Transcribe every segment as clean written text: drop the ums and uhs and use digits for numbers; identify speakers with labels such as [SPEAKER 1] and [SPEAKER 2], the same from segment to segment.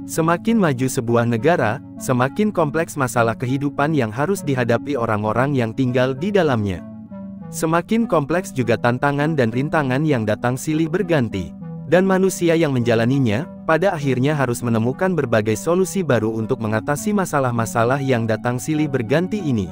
[SPEAKER 1] Semakin maju sebuah negara, semakin kompleks masalah kehidupan yang harus dihadapi orang-orang yang tinggal di dalamnya. Semakin kompleks juga tantangan dan rintangan yang datang silih berganti. Dan manusia yang menjalaninya, pada akhirnya harus menemukan berbagai solusi baru untuk mengatasi masalah-masalah yang datang silih berganti ini.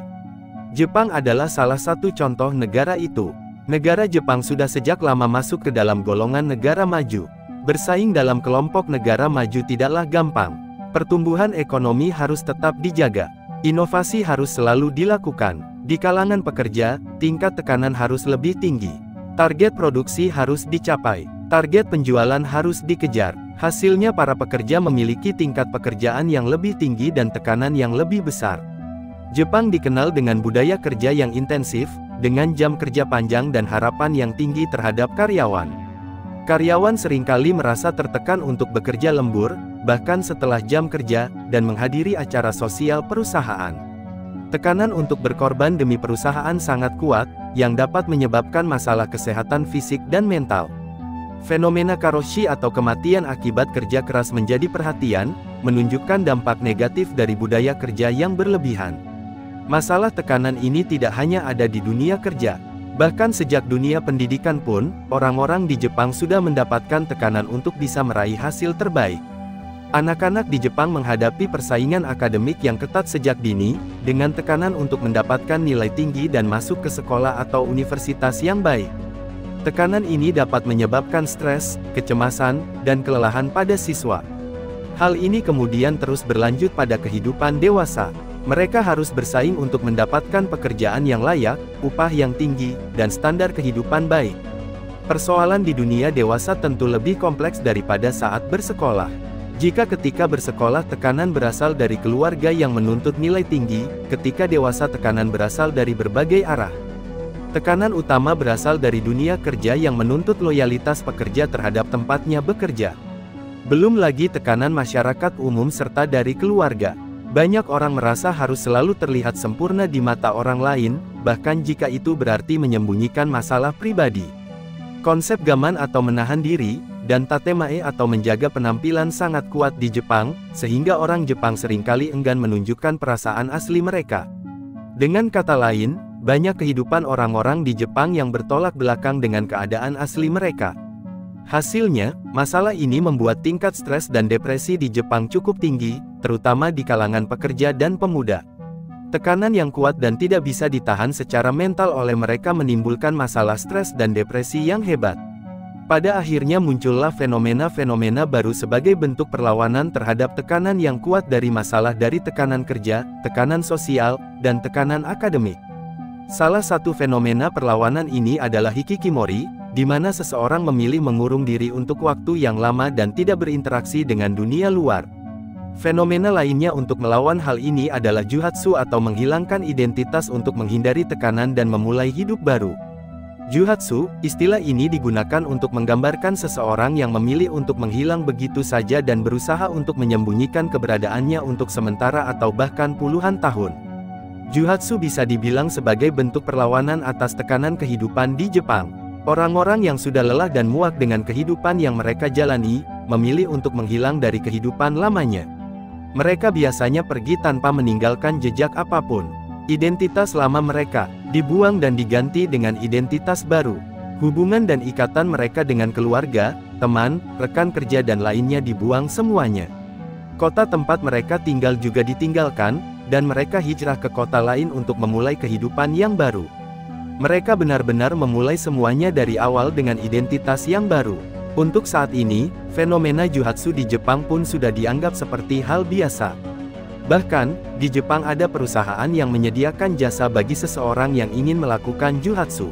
[SPEAKER 1] Jepang adalah salah satu contoh negara itu. Negara Jepang sudah sejak lama masuk ke dalam golongan negara maju. Bersaing dalam kelompok negara maju tidaklah gampang. Pertumbuhan ekonomi harus tetap dijaga. Inovasi harus selalu dilakukan. Di kalangan pekerja, tingkat tekanan harus lebih tinggi. Target produksi harus dicapai. Target penjualan harus dikejar. Hasilnya para pekerja memiliki tingkat pekerjaan yang lebih tinggi dan tekanan yang lebih besar. Jepang dikenal dengan budaya kerja yang intensif, dengan jam kerja panjang dan harapan yang tinggi terhadap karyawan. Karyawan seringkali merasa tertekan untuk bekerja lembur, bahkan setelah jam kerja, dan menghadiri acara sosial perusahaan. Tekanan untuk berkorban demi perusahaan sangat kuat, yang dapat menyebabkan masalah kesehatan fisik dan mental. Fenomena karoshi atau kematian akibat kerja keras menjadi perhatian, menunjukkan dampak negatif dari budaya kerja yang berlebihan. Masalah tekanan ini tidak hanya ada di dunia kerja. Bahkan sejak dunia pendidikan pun, orang-orang di Jepang sudah mendapatkan tekanan untuk bisa meraih hasil terbaik. Anak-anak di Jepang menghadapi persaingan akademik yang ketat sejak dini, dengan tekanan untuk mendapatkan nilai tinggi dan masuk ke sekolah atau universitas yang baik. Tekanan ini dapat menyebabkan stres, kecemasan, dan kelelahan pada siswa. Hal ini kemudian terus berlanjut pada kehidupan dewasa. Mereka harus bersaing untuk mendapatkan pekerjaan yang layak, upah yang tinggi, dan standar kehidupan baik. Persoalan di dunia dewasa tentu lebih kompleks daripada saat bersekolah. Jika ketika bersekolah tekanan berasal dari keluarga yang menuntut nilai tinggi, ketika dewasa tekanan berasal dari berbagai arah. Tekanan utama berasal dari dunia kerja yang menuntut loyalitas pekerja terhadap tempatnya bekerja. Belum lagi tekanan masyarakat umum serta dari keluarga. Banyak orang merasa harus selalu terlihat sempurna di mata orang lain, bahkan jika itu berarti menyembunyikan masalah pribadi. Konsep gaman atau menahan diri, dan tatemae atau menjaga penampilan sangat kuat di Jepang, sehingga orang Jepang seringkali enggan menunjukkan perasaan asli mereka. Dengan kata lain, banyak kehidupan orang-orang di Jepang yang bertolak belakang dengan keadaan asli mereka. Hasilnya, masalah ini membuat tingkat stres dan depresi di Jepang cukup tinggi, terutama di kalangan pekerja dan pemuda. Tekanan yang kuat dan tidak bisa ditahan secara mental oleh mereka menimbulkan masalah stres dan depresi yang hebat. Pada akhirnya muncullah fenomena-fenomena baru sebagai bentuk perlawanan terhadap tekanan yang kuat dari masalah dari tekanan kerja, tekanan sosial, dan tekanan akademik. Salah satu fenomena perlawanan ini adalah hikikimori, di mana seseorang memilih mengurung diri untuk waktu yang lama dan tidak berinteraksi dengan dunia luar. Fenomena lainnya untuk melawan hal ini adalah juhatsu atau menghilangkan identitas untuk menghindari tekanan dan memulai hidup baru. Juhatsu, istilah ini digunakan untuk menggambarkan seseorang yang memilih untuk menghilang begitu saja dan berusaha untuk menyembunyikan keberadaannya untuk sementara atau bahkan puluhan tahun. Juhatsu bisa dibilang sebagai bentuk perlawanan atas tekanan kehidupan di Jepang. Orang-orang yang sudah lelah dan muak dengan kehidupan yang mereka jalani, memilih untuk menghilang dari kehidupan lamanya. Mereka biasanya pergi tanpa meninggalkan jejak apapun. Identitas lama mereka dibuang dan diganti dengan identitas baru. Hubungan dan ikatan mereka dengan keluarga, teman, rekan kerja dan lainnya dibuang semuanya. Kota tempat mereka tinggal juga ditinggalkan, dan mereka hijrah ke kota lain untuk memulai kehidupan yang baru. Mereka benar-benar memulai semuanya dari awal dengan identitas yang baru. Untuk saat ini, fenomena juhatsu di Jepang pun sudah dianggap seperti hal biasa. Bahkan, di Jepang ada perusahaan yang menyediakan jasa bagi seseorang yang ingin melakukan juhatsu.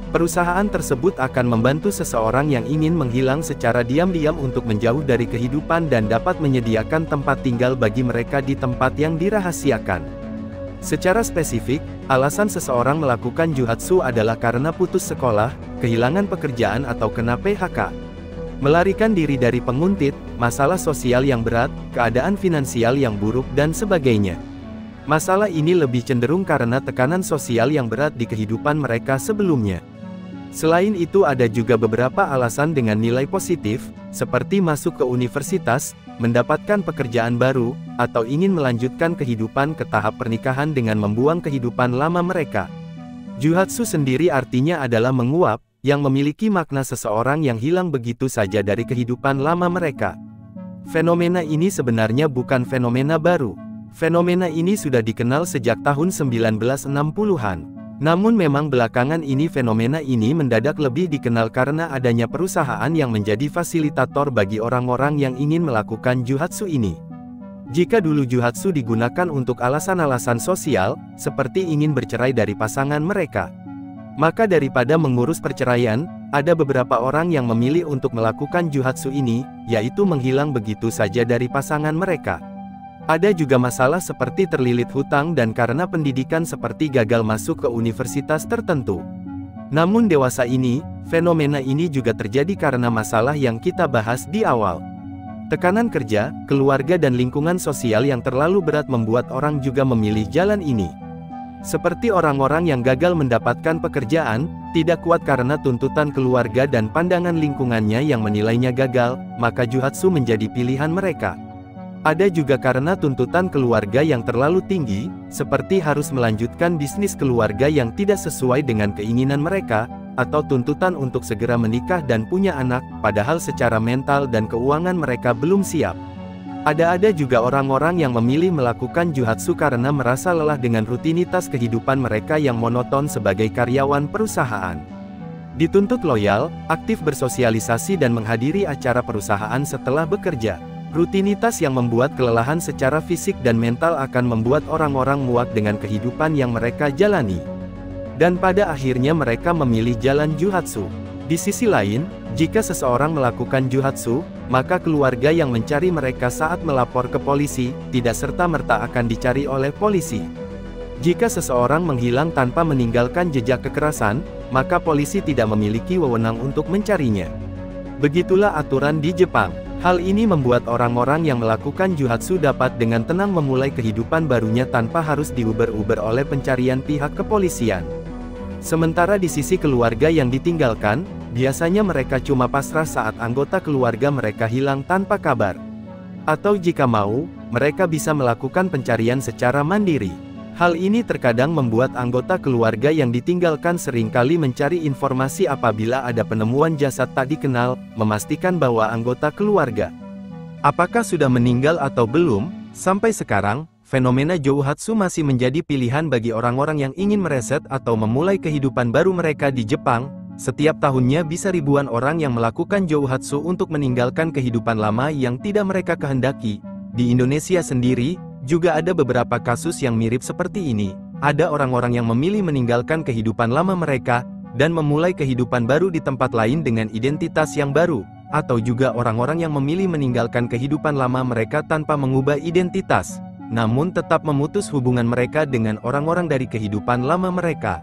[SPEAKER 1] Perusahaan tersebut akan membantu seseorang yang ingin menghilang secara diam-diam untuk menjauh dari kehidupan dan dapat menyediakan tempat tinggal bagi mereka di tempat yang dirahasiakan. Secara spesifik, alasan seseorang melakukan juhatsu adalah karena putus sekolah, kehilangan pekerjaan atau kena PHK. Melarikan diri dari penguntit, masalah sosial yang berat, keadaan finansial yang buruk dan sebagainya. Masalah ini lebih cenderung karena tekanan sosial yang berat di kehidupan mereka sebelumnya. Selain itu ada juga beberapa alasan dengan nilai positif, seperti masuk ke universitas, mendapatkan pekerjaan baru, atau ingin melanjutkan kehidupan ke tahap pernikahan dengan membuang kehidupan lama mereka. Juhatsu sendiri artinya adalah menguap, yang memiliki makna seseorang yang hilang begitu saja dari kehidupan lama mereka. Fenomena ini sebenarnya bukan fenomena baru. Fenomena ini sudah dikenal sejak tahun 1960-an. Namun memang belakangan ini fenomena ini mendadak lebih dikenal karena adanya perusahaan yang menjadi fasilitator bagi orang-orang yang ingin melakukan juhatsu ini. Jika dulu juhatsu digunakan untuk alasan-alasan sosial, seperti ingin bercerai dari pasangan mereka, maka daripada mengurus perceraian, ada beberapa orang yang memilih untuk melakukan juhatsu ini, yaitu menghilang begitu saja dari pasangan mereka. Ada juga masalah seperti terlilit hutang dan karena pendidikan seperti gagal masuk ke universitas tertentu. Namun dewasa ini, fenomena ini juga terjadi karena masalah yang kita bahas di awal. Tekanan kerja, keluarga dan lingkungan sosial yang terlalu berat membuat orang juga memilih jalan ini. Seperti orang-orang yang gagal mendapatkan pekerjaan, tidak kuat karena tuntutan keluarga dan pandangan lingkungannya yang menilainya gagal, maka juhatsu menjadi pilihan mereka. Ada juga karena tuntutan keluarga yang terlalu tinggi, seperti harus melanjutkan bisnis keluarga yang tidak sesuai dengan keinginan mereka, atau tuntutan untuk segera menikah dan punya anak, padahal secara mental dan keuangan mereka belum siap. Ada juga orang-orang yang memilih melakukan juhatsu karena merasa lelah dengan rutinitas kehidupan mereka yang monoton sebagai karyawan perusahaan. Dituntut loyal, aktif bersosialisasi dan menghadiri acara perusahaan setelah bekerja. Rutinitas yang membuat kelelahan secara fisik dan mental akan membuat orang-orang muak dengan kehidupan yang mereka jalani. Dan pada akhirnya mereka memilih jalan juhatsu. Di sisi lain, jika seseorang melakukan juhatsu, maka keluarga yang mencari mereka saat melapor ke polisi, tidak serta-merta akan dicari oleh polisi. Jika seseorang menghilang tanpa meninggalkan jejak kekerasan, maka polisi tidak memiliki wewenang untuk mencarinya. Begitulah aturan di Jepang. Hal ini membuat orang-orang yang melakukan juhatsu dapat dengan tenang memulai kehidupan barunya tanpa harus diuber-uber oleh pencarian pihak kepolisian. Sementara di sisi keluarga yang ditinggalkan, biasanya mereka cuma pasrah saat anggota keluarga mereka hilang tanpa kabar. Atau jika mau, mereka bisa melakukan pencarian secara mandiri. Hal ini terkadang membuat anggota keluarga yang ditinggalkan seringkali mencari informasi apabila ada penemuan jasad tak dikenal, memastikan bahwa anggota keluarga apakah sudah meninggal atau belum. Sampai sekarang, fenomena juhatsu masih menjadi pilihan bagi orang-orang yang ingin mereset atau memulai kehidupan baru mereka di Jepang. Setiap tahunnya bisa ribuan orang yang melakukan juhatsu untuk meninggalkan kehidupan lama yang tidak mereka kehendaki. Di Indonesia sendiri, juga ada beberapa kasus yang mirip seperti ini. Ada orang-orang yang memilih meninggalkan kehidupan lama mereka, dan memulai kehidupan baru di tempat lain dengan identitas yang baru. Atau juga orang-orang yang memilih meninggalkan kehidupan lama mereka tanpa mengubah identitas, namun tetap memutus hubungan mereka dengan orang-orang dari kehidupan lama mereka.